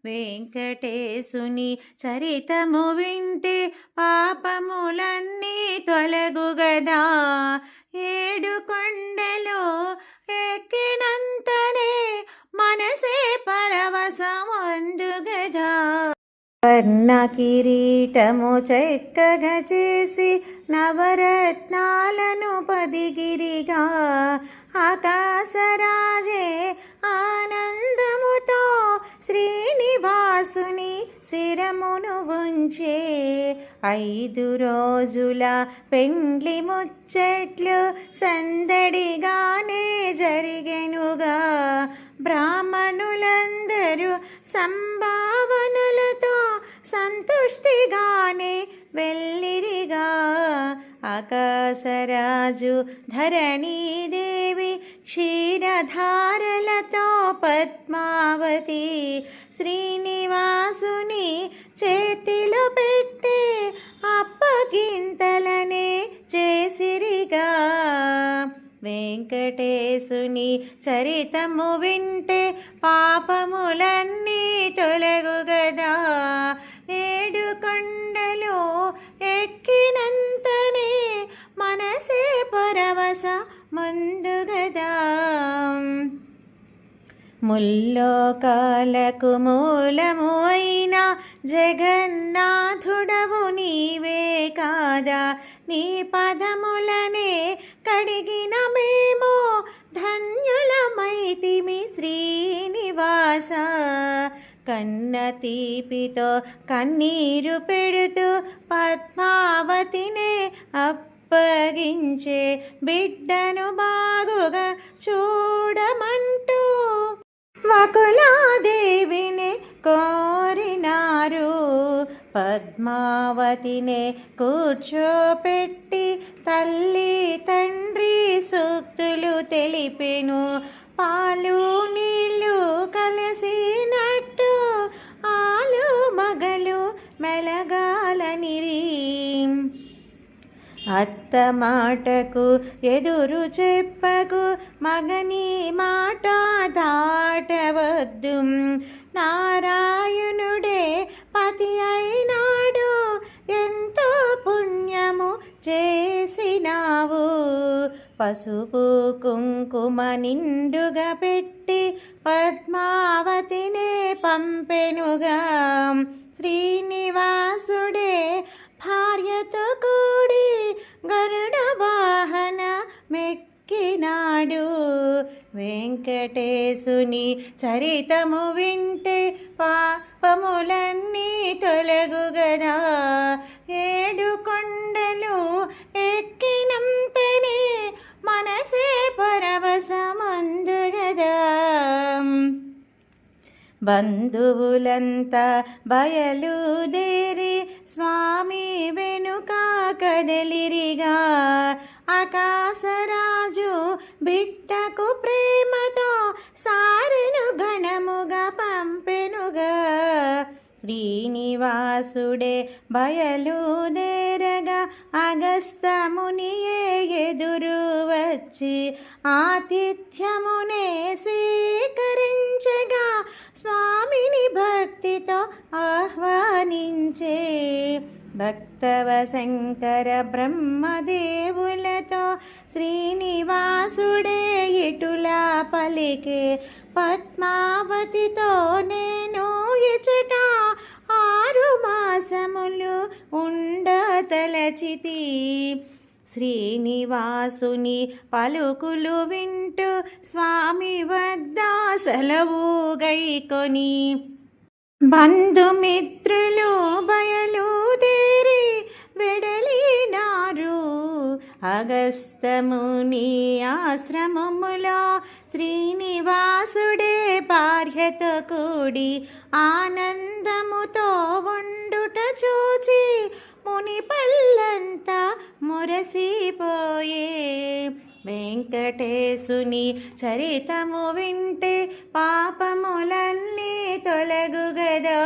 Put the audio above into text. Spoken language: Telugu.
వెంకటేశుని చరితము వింటే పాపములన్నీ తొలగుగదా. ఏడు కొండలు ఎక్కినంతనే మనసే పరవశమందుగదా. వర్ణ కిరీటము చెక్కగా చేసి నవరత్నాలను పదిగిరిగా ఆకాశరాజే ఆనందముతో శ్రీనివాసుని శిరమును ఉంచే. 5 రోజుల పెండ్లి ముచ్చట్లు సందడిగానే జరిగెనుగా. బ్రాహ్మణులందరూ సంభావనలతో సంతుష్టిగానే వెళ్ళిరిగా. ఆకాశరాజు ధరణీదేవి క్షీరధారలతో పద్మావతి శ్రీనివాసుని చేతిలో పెట్టే అప్పగింతలనే చేసిరిగా. వెంకటేశుని చరితము వింటే పాపములన్నీ తొలగుగదా. 7 కొండలు ఎక్కినంతనే మనసే పరవశ ముందుగదా. ముల్లోకాలకు మూలము అయిన జగన్నాథుడవు నీవే కాదా. నీ పదములనే కడిగిన మేము ధన్యులమైతిమి శ్రీనివాస. కన్న తీపితో కన్నీరు పెడుతూ పద్మావతినే అప్పగించే బిడ్డను బాగుగా చూడమంటూ వకులాదేవిని కోరినారు. పద్మావతినే కూర్చోపెట్టి తల్లి తండ్రి సూక్తులు తెలిపెను. పాలు నీళ్ళు కలిసినట్టు ఆలు మగలు మెలగాలనిరి. అత్త మాటకు ఎదురు చెప్పకు, మగని మాట దాటవద్దు. నారాయణుడే పతి అయినాడు, ఎంతో పుణ్యము చేసినావు. పసుపు కుంకుమ నిండుగా పెట్టి పద్మావతినే పంపెనుగా. శ్రీనివాసుడే భార్యతో కూడి గరుడ వాహన మెక్కినాడు. వెంకటేశుని చరితము వింటే పాపములన్నీ తొలగుగదా. 7 కొండలు ఎక్కినంతనే మనసే పరవశమందుగదా. బంధువులంతా బయలుదేరి స్వామి వెనుక కదలిరిగా. ఆకాశరాజు బిడ్డకు ప్రేమతో సారెను ఘనముగా పంపెనుగా. శ్రీనివాసుడే బయలుదేరగా అగస్త్యమునియే ఎదురు వచ్చి ఆతిథ్యమునే స్వీకరించగా స్వామిని భక్తితో ఆహ్వానించే. భక్తవ శంకర బ్రహ్మదేవులతో శ్రీనివాసుడే ఇటులా పలికే. పద్మావతితో నేను ఇచట 6 మాసములు ఉండతలచితి. శ్రీనివాసుని పలుకులు వింటూ స్వామి వద్ద సెలవు గైకొని బంధుమిత్రులు బయలుదేరి వెడలినారు. అగస్త్యముని ఆశ్రమములో శ్రీనివాసుడే భార్యతో కూడి ఆనందముతో ఉండుట చూచి మునిపల్లంతా మురసిపోయే. వెంకటేశుని చరితము వింటే పాపములన్నీ తొలగుగదా.